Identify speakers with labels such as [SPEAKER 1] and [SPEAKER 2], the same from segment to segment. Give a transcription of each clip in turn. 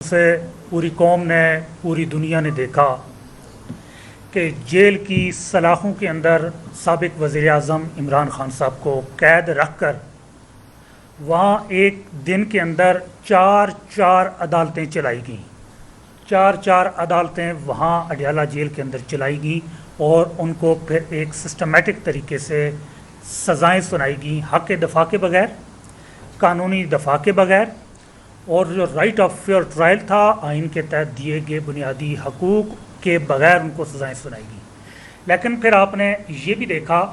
[SPEAKER 1] سے پوری قوم نے، پوری دنیا نے دیکھا کہ جیل کی سلاخوں کے اندر سابق وزیر اعظم عمران خان صاحب کو قید رکھ کر وہاں ایک دن کے اندر چار عدالتیں چلائی گئیں، چار عدالتیں وہاں اڈیالہ جیل کے اندر چلائی گئیں اور ان کو پھر ایک سسٹمیٹک طریقے سے سزائیں سنائی گئیں، حق دفاع کے بغیر، قانونی دفاع کے بغیر، اور جو رائٹ آف فیئر ٹرائل تھا آئین کے تحت دیے گئے بنیادی حقوق کے بغیر ان کو سزائیں سنائی گئیں۔ لیکن پھر آپ نے یہ بھی دیکھا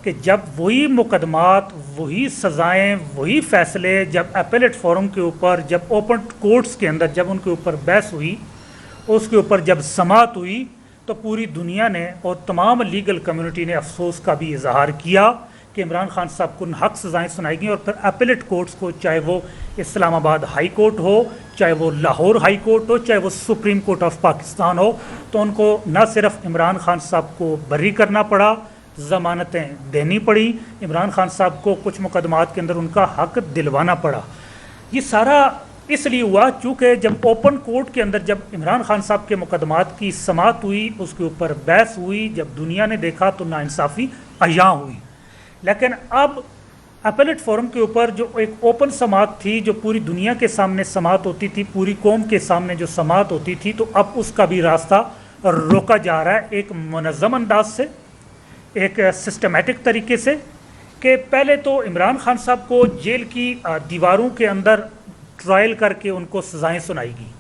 [SPEAKER 1] کہ جب وہی مقدمات، وہی سزائیں، وہی فیصلے جب اپیلیٹ فورم کے اوپر، جب اوپن کورٹس کے اندر جب ان کے اوپر بحث ہوئی، اس کے اوپر جب سماعت ہوئی، تو پوری دنیا نے اور تمام لیگل کمیونٹی نے افسوس کا بھی اظہار کیا کہ عمران خان صاحب کو حق سزائیں سنائی گئیں، اور پھر اپیلیٹ کورٹس کو، چاہے وہ اسلام آباد ہائی کورٹ ہو، چاہے وہ لاہور ہائی کورٹ ہو، چاہے وہ سپریم کورٹ آف پاکستان ہو، تو ان کو نہ صرف عمران خان صاحب کو بری کرنا پڑا، ضمانتیں دینی پڑی، عمران خان صاحب کو کچھ مقدمات کے اندر ان کا حق دلوانا پڑا۔ یہ سارا اس لیے ہوا چونکہ جب اوپن کورٹ کے اندر جب عمران خان صاحب کے مقدمات کی سماعت ہوئی، اس کے اوپر بحث ہوئی، جب دنیا نے دیکھا تو ناانصافی عیاں ہوئی۔ لیکن اب اپیلیٹ فورم کے اوپر جو ایک اوپن سماعت تھی، جو پوری دنیا کے سامنے سماعت ہوتی تھی، پوری قوم کے سامنے جو سماعت ہوتی تھی، تو اب اس کا بھی راستہ روکا جا رہا ہے ایک منظم انداز سے، ایک سسٹمیٹک طریقے سے، کہ پہلے تو عمران خان صاحب کو جیل کی دیواروں کے اندر ٹرائل کر کے ان کو سزائیں سنائی گئی،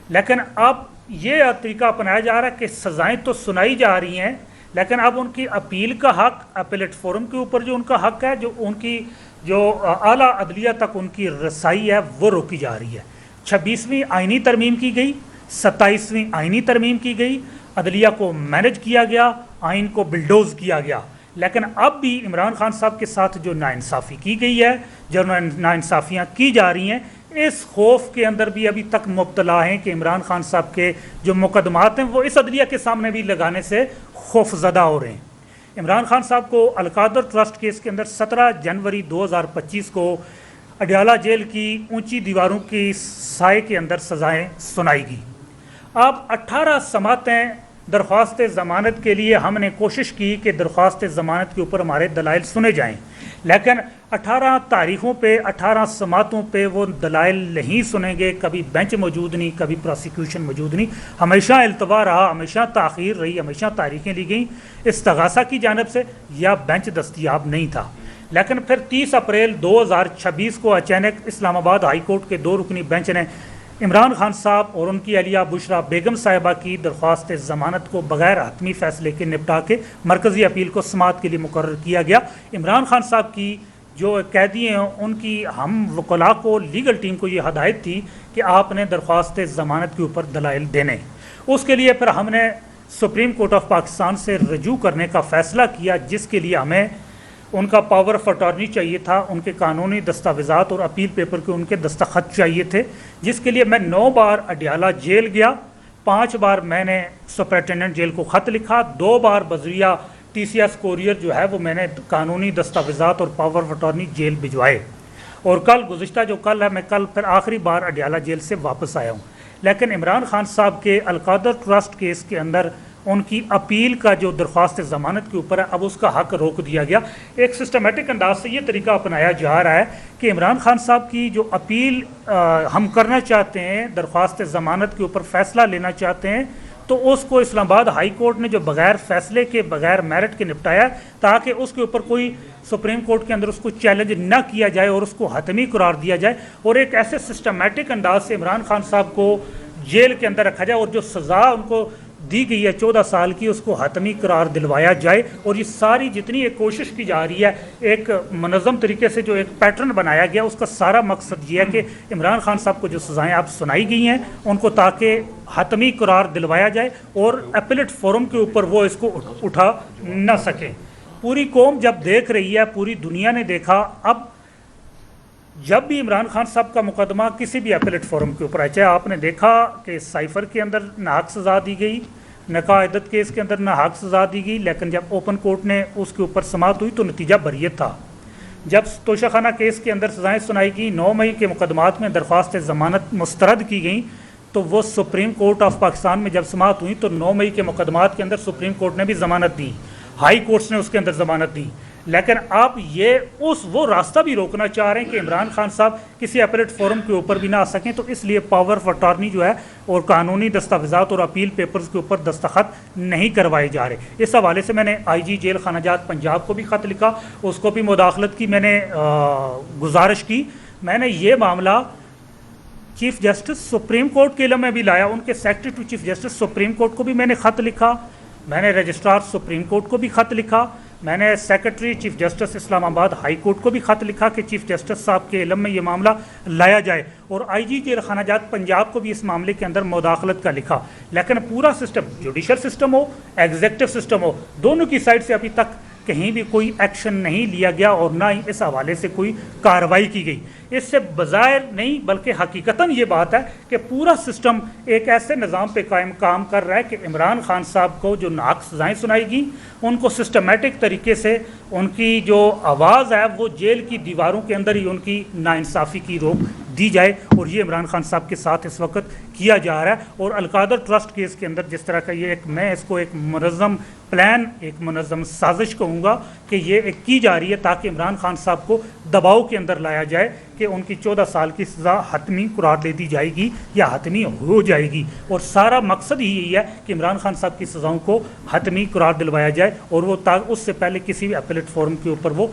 [SPEAKER 1] لیکن اب یہ طریقہ اپنایا جا رہا ہے کہ سزائیں تو سنائی جا رہی ہیں، لیکن اب ان کی اپیل کا حق، اپیلیٹ فورم کے اوپر جو ان کا حق ہے، جو ان کی جو اعلیٰ عدلیہ تک ان کی رسائی ہے، وہ روکی جا رہی ہے۔ 26ویں آئینی ترمیم کی گئی، 27ویں آئینی ترمیم کی گئی، عدلیہ کو مینج کیا گیا، آئین کو بلڈوز کیا گیا، لیکن اب بھی عمران خان صاحب کے ساتھ جو ناانصافی کی گئی ہے، جو ناانصافیاں کی جا رہی ہیں، اس خوف کے اندر بھی ابھی تک مبتلا ہیں کہ عمران خان صاحب کے جو مقدمات ہیں وہ اس عدلیہ کے سامنے بھی لگانے سے خوف زدہ ہو رہے ہیں۔ عمران خان صاحب کو القادر ٹرسٹ کیس کے اندر 17 جنوری 2025 کو اڈیالہ جیل کی اونچی دیواروں کی سائے کے اندر سزائیں سنائی گئی۔ اب 18 سماعتیں درخواست ضمانت کے لیے ہم نے کوشش کی کہ درخواست ضمانت کے اوپر ہمارے دلائل سنے جائیں، لیکن 18 تاریخوں پہ، 18 سماعتوں پہ وہ دلائل نہیں سنیں گے، کبھی بینچ موجود نہیں، کبھی پروسیکیوشن موجود نہیں، ہمیشہ التوا رہا، ہمیشہ تاخیر رہی، ہمیشہ تاریخیں لی گئیں استغاثہ کی جانب سے، یا بینچ دستیاب نہیں تھا۔ لیکن پھر 30 اپریل 2026 کو اچانک اسلام آباد ہائی کورٹ کے 2 رکنی بینچ نے عمران خان صاحب اور ان کی اہلیہ بشرا بیگم صاحبہ کی درخواست ضمانت کو بغیر حتمی فیصلے کے نپٹا کے مرکزی اپیل کو سماعت کے لیے مقرر کیا گیا۔ عمران خان صاحب کی جو قیدی ہیں ان کی ہم وکلاء کو، لیگل ٹیم کو یہ ہدایت تھی کہ آپ نے درخواست ضمانت کے اوپر دلائل دینے۔ اس کے لیے پھر ہم نے سپریم کورٹ آف پاکستان سے رجوع کرنے کا فیصلہ کیا، جس کے لیے ہمیں ان کا پاور آف اٹارنی چاہیے تھا، ان کے قانونی دستاویزات اور اپیل پیپر کے ان کے دستخط چاہیے تھے، جس کے لیے میں 9 بار اڈیالہ جیل گیا، 5 بار میں نے سپرنٹینڈنٹ جیل کو خط لکھا، 2 بار بذریعہ TCS کوریئر جو ہے وہ میں نے قانونی دستاویزات اور پاور آف اٹارنی جیل بھجوائے، اور گزشتہ جو کل ہے، میں کل پھر آخری بار اڈیالہ جیل سے واپس آیا ہوں۔ لیکن عمران خان صاحب کے القادر ٹرسٹ کیس کے اندر ان کی اپیل کا جو درخواست ضمانت کے اوپر ہے، اب اس کا حق روک دیا گیا۔ ایک سسٹمیٹک انداز سے یہ طریقہ اپنایا جا رہا ہے کہ عمران خان صاحب کی جو اپیل ہم کرنا چاہتے ہیں، درخواست ضمانت کے اوپر فیصلہ لینا چاہتے ہیں، تو اس کو اسلام آباد ہائی کورٹ نے جو بغیر فیصلے کے، بغیر میرٹ کے نپٹایا، تاکہ اس کے اوپر کوئی سپریم کورٹ کے اندر اس کو چیلنج نہ کیا جائے اور اس کو حتمی قرار دیا جائے، اور ایک ایسے سسٹمیٹک انداز سے عمران خان صاحب کو جیل کے اندر رکھا جائے، اور جو سزا ان کو دی گئی ہے 14 سال کی، اس کو حتمی قرار دلوایا جائے۔ اور یہ ساری جتنی ایک کوشش کی جا رہی ہے، ایک منظم طریقے سے جو ایک پیٹرن بنایا گیا، اس کا سارا مقصد یہ ہے کہ عمران خان صاحب کو جو سزائیں اب سنائی گئی ہیں ان کو تاکہ حتمی قرار دلوایا جائے اور اپیلیٹ فورم کے اوپر وہ اس کو اٹھا نہ سکیں۔ پوری قوم جب دیکھ رہی ہے، پوری دنیا نے دیکھا، اب جب بھی عمران خان صاحب کا مقدمہ کسی بھی اپیلیٹ فورم کے اوپر آئے، چاہے آپ نے دیکھا کہ سائفر کے اندر ناحق سزا دی گئی، نکاح عدت کیس کے اندر ناحق سزا دی گئی، لیکن جب اوپن کورٹ نے اس کے اوپر سماعت ہوئی تو نتیجہ بریت تھا۔ جب توشہ خانہ کیس کے اندر سزائیں سنائی گئیں، 9 مئی کے مقدمات میں درخواست ضمانت مسترد کی گئیں، تو وہ سپریم کورٹ آف پاکستان میں جب سماعت ہوئی تو 9 مئی کے مقدمات کے اندر سپریم کورٹ نے بھی ضمانت دی، ہائی کورٹس نے اس کے اندر ضمانت دی، لیکن آپ وہ راستہ بھی روکنا چاہ رہے ہیں کہ عمران خان صاحب کسی اپیلیٹ فورم کے اوپر بھی نہ آ سکیں، تو اس لیے پاور آف اٹارنی جو ہے اور قانونی دستاویزات اور اپیل پیپرز کے اوپر دستخط نہیں کروائے جا رہے۔ اس حوالے سے میں نے آئی جی جیل خانہ جات پنجاب کو بھی خط لکھا، اس کو بھی مداخلت کی میں نے گزارش کی۔ میں نے یہ معاملہ چیف جسٹس سپریم کورٹ کے علم میں بھی لایا، ان کے secretary to chief justice supreme court کو بھی میں نے خط لکھا، میں نے رجسٹرار سپریم کورٹ کو بھی خط لکھا، میں نے سیکرٹری چیف جسٹس اسلام آباد ہائی کورٹ کو بھی خط لکھا کہ چیف جسٹس صاحب کے علم میں یہ معاملہ لایا جائے، اور آئی جی جیل خانہ جات پنجاب کو بھی اس معاملے کے اندر مداخلت کا لکھا۔ لیکن پورا سسٹم، جوڈیشل سسٹم ہو، ایگزیکٹو سسٹم ہو، دونوں کی سائڈ سے ابھی تک کہیں بھی کوئی ایکشن نہیں لیا گیا اور نہ ہی اس حوالے سے کوئی کارروائی کی گئی۔ اس سے بظاہر نہیں بلکہ حقیقتاً یہ بات ہے کہ پورا سسٹم ایک ایسے نظام پہ کام کر رہا ہے کہ عمران خان صاحب کو جو ناحق سزائیں سنائی گی ان کو سسٹمیٹک طریقے سے ان کی جو آواز ہے وہ جیل کی دیواروں کے اندر ہی ان کی ناانصافی کی روک دی جائے، اور یہ عمران خان صاحب کے ساتھ اس وقت کیا جا رہا ہے۔ اور القادر ٹرسٹ کیس کے اندر جس طرح کا یہ میں اس کو ایک منظم پلان، ایک منظم سازش کہوں گا کہ یہ ایک کی جا رہی ہے تاکہ عمران خان صاحب کو دباؤ کے اندر لایا جائے کہ ان کی 14 سال کی سزا حتمی قرار دے دی جائے گی یا حتمی ہو جائے گی، اور سارا مقصد ہی یہی ہے کہ عمران خان صاحب کی سزاؤں کو حتمی قرار دلوایا جائے اور وہ اس سے پہلے کسی بھی اپیلیٹ فورم کے اوپر وہ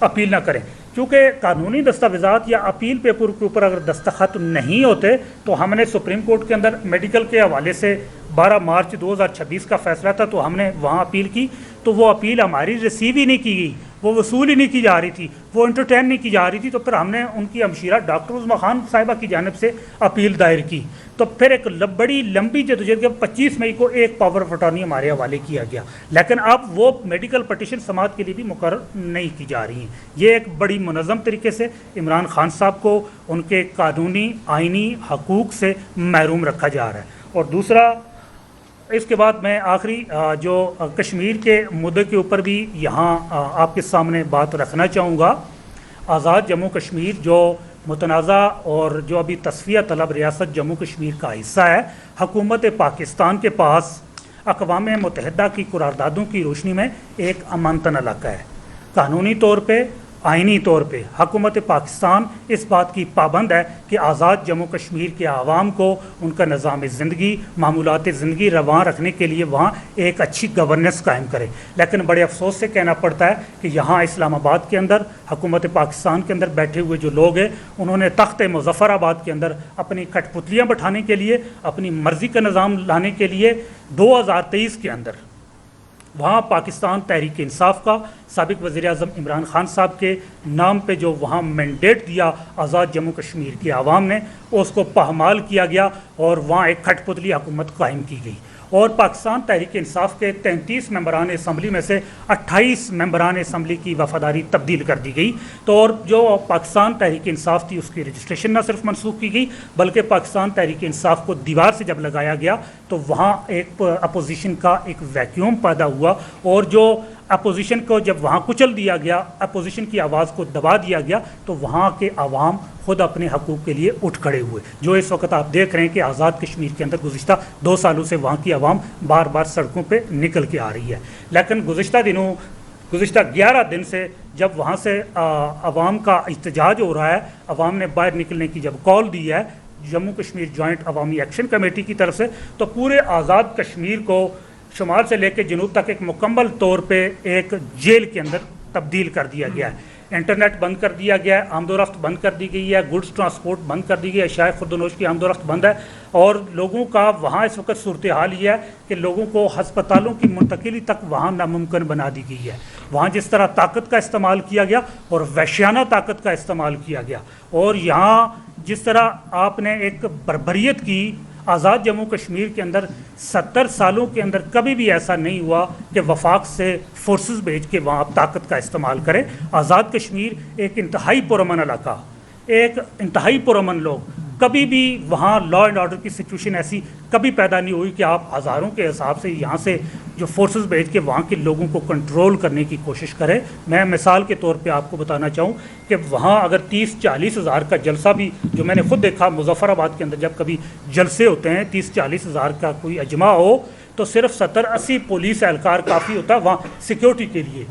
[SPEAKER 1] اپیل نہ کریں، کیونکہ قانونی دستاویزات یا اپیل پیپر کے اوپر اگر دستخط نہیں ہوتے تو ہم نے سپریم کورٹ کے اندر میڈیکل کے حوالے سے 12 مارچ 2026 کا فیصلہ تھا تو ہم نے وہاں اپیل کی تو وہ اپیل ہماری ریسیو ہی نہیں کی گئی، وہ وصول ہی نہیں کی جا رہی تھی، وہ انٹرٹین نہیں کی جا رہی تھی، تو پھر ہم نے ان کی ہمشیرہ ڈاکٹر عظمیٰ خان صاحبہ کی جانب سے اپیل دائر کی، تو پھر ایک بڑی لمبی جدوجہد کے 25 مئی کو ایک پاور آف اٹارنی ہمارے حوالے کیا گیا، لیکن اب وہ میڈیکل پٹیشن سماعت کے لیے بھی مقرر نہیں کی جا رہی ہیں۔ یہ ایک بڑی منظم طریقے سے عمران خان صاحب کو ان کے قانونی آئینی حقوق سے محروم رکھا جا رہا ہے۔ اور دوسرا، اس کے بعد میں آخری جو کشمیر کے مدعے کے اوپر بھی یہاں آپ کے سامنے بات رکھنا چاہوں گا۔ آزاد جموں کشمیر جو متنازع اور جو ابھی تصفیہ طلب ریاست جموں کشمیر کا حصہ ہے، حکومت پاکستان کے پاس اقوام متحدہ کی قراردادوں کی روشنی میں ایک امانتن علاقہ ہے۔ قانونی طور پہ، آئینی طور پہ حکومت پاکستان اس بات کی پابند ہے کہ آزاد جموں کشمیر کے عوام کو ان کا نظام زندگی، معمولات زندگی رواں رکھنے کے لیے وہاں ایک اچھی گورننس قائم کرے، لیکن بڑے افسوس سے کہنا پڑتا ہے کہ یہاں اسلام آباد کے اندر حکومت پاکستان کے اندر بیٹھے ہوئے جو لوگ ہیں انہوں نے تخت مظفر آباد کے اندر اپنی کٹ پتلیاں بٹھانے کے لیے، اپنی مرضی کا نظام لانے کے لیے 2023 کے اندر وہاں پاکستان تحریک انصاف کا سابق وزیر اعظم عمران خان صاحب کے نام پہ جو وہاں مینڈیٹ دیا آزاد جموں کشمیر کی عوام نے، اس کو پامال کیا گیا اور وہاں ایک کھٹ پتلی حکومت قائم کی گئی، اور پاکستان تحریک انصاف کے 33 ممبران اسمبلی میں سے 28 ممبران اسمبلی کی وفاداری تبدیل کر دی گئی، تو اور جو پاکستان تحریک انصاف تھی اس کی رجسٹریشن نہ صرف منسوخ کی گئی بلکہ پاکستان تحریک انصاف کو دیوار سے جب لگایا گیا تو وہاں ایک اپوزیشن کا ایک ویکیوم پیدا ہوا، اور جو اپوزیشن کو جب وہاں کچل دیا گیا، اپوزیشن کی آواز کو دبا دیا گیا، تو وہاں کے عوام خود اپنے حقوق کے لیے اٹھ کھڑے ہوئے، جو اس وقت آپ دیکھ رہے ہیں کہ آزاد کشمیر کے اندر گزشتہ 2 سالوں سے وہاں کی عوام بار بار سڑکوں پہ نکل کے آ رہی ہے۔ لیکن گزشتہ 11 دن سے جب وہاں سے عوام کا احتجاج ہو رہا ہے، عوام نے باہر نکلنے کی جب کال دی ہے جموں کشمیر جوائنٹ عوامی ایکشن کمیٹی کی طرف سے، تو پورے آزاد کشمیر کو شمال سے لے کے جنوب تک ایک مکمل طور پہ ایک جیل کے اندر تبدیل کر دیا گیا ہے۔ انٹرنیٹ بند کر دیا گیا ہے، آمد و رفت بند کر دی گئی ہے، گڈس ٹرانسپورٹ بند کر دی گئی ہے، اشیاء خرد و نوش کی آمد و رفت بند ہے، اور لوگوں کا وہاں اس وقت صورتحال یہ ہے کہ لوگوں کو ہسپتالوں کی منتقلی تک وہاں ناممکن بنا دی گئی ہے۔ وہاں جس طرح طاقت کا استعمال کیا گیا اور وحشیانہ طاقت کا استعمال کیا گیا، اور یہاں جس طرح آپ نے ایک بربریت کی، آزاد جموں کشمیر کے اندر 70 سالوں کے اندر کبھی بھی ایسا نہیں ہوا کہ وفاق سے فورسز بھیج کے وہاں آپ طاقت کا استعمال کریں۔ آزاد کشمیر ایک انتہائی پرامن علاقہ، ایک انتہائی پرامن لوگ، کبھی بھی وہاں لا اینڈ آرڈر کی سچویشن ایسی کبھی پیدا نہیں ہوئی کہ آپ ہزاروں کے حساب سے یہاں سے جو فورسز بھیج کے وہاں کے لوگوں کو کنٹرول کرنے کی کوشش کریں. میں مثال کے طور پہ آپ کو بتانا چاہوں کہ وہاں اگر 30-40 ہزار کا جلسہ بھی، جو میں نے خود دیکھا مظفر آباد کے اندر جب کبھی جلسے ہوتے ہیں 30-40 ہزار کا کوئی اجماع ہو تو صرف 70-80 پولیس اہلکار کافی ہوتا ہے وہاں سیکیورٹی کے لیے.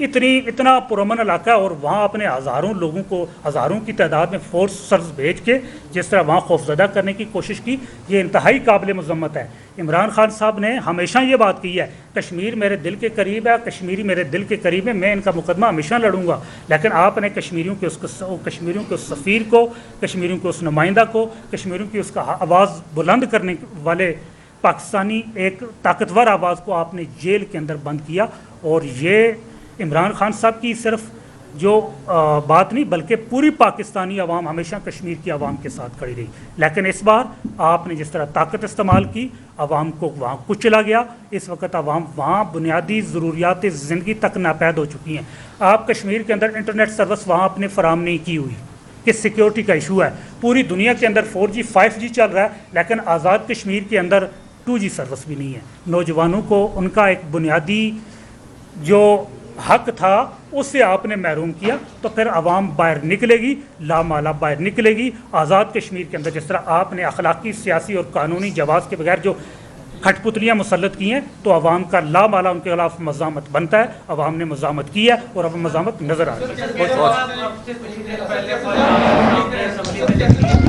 [SPEAKER 1] اتنا پرامن علاقہ، اور وہاں اپنے ہزاروں لوگوں کو ہزاروں کی تعداد میں فورسز بھیج کے جس طرح وہاں خوفزدہ کرنے کی کوشش کی، یہ انتہائی قابل مذمت ہے. عمران خان صاحب نے ہمیشہ یہ بات کی ہے کشمیر میرے دل کے قریب ہے، کشمیری میرے دل کے قریب ہے، میں ان کا مقدمہ ہمیشہ لڑوں گا. لیکن آپ نے کشمیریوں کے اس سفیر کو، کشمیریوں کے اس نمائندہ کو، کشمیریوں کی اس کا آواز بلند کرنے والے پاکستانی ایک طاقتور آواز کو آپ نے جیل کے اندر بند کیا. اور یہ عمران خان صاحب کی صرف جو بات نہیں بلکہ پوری پاکستانی عوام ہمیشہ کشمیر کی عوام کے ساتھ کھڑی رہی. لیکن اس بار آپ نے جس طرح طاقت استعمال کی عوام کو وہاں کچلا گیا. اس وقت عوام وہاں بنیادی ضروریات زندگی تک ناپید ہو چکی ہیں. آپ کشمیر کے اندر انٹرنیٹ سروس وہاں آپ نے فراہم نہیں کی ہوئی کہ سیکیورٹی کا ایشو ہے. پوری دنیا کے اندر 4G 5G چل رہا ہے لیکن آزاد کشمیر کے اندر 2G سروس بھی نہیں ہے. نوجوانوں کو ان کا ایک بنیادی جو حق تھا اس سے آپ نے محروم کیا. تو پھر عوام باہر نکلے گی، لامالا باہر نکلے گی. آزاد کشمیر کے اندر جس طرح آپ نے اخلاقی، سیاسی اور قانونی جواز کے بغیر جو کھٹ پتلیاں مسلط کی ہیں تو عوام کا لامالا ان کے خلاف مزاحمت بنتا ہے. عوام نے مزاحمت کی ہے اور اب مزاحمت نظر آ رہی ہے.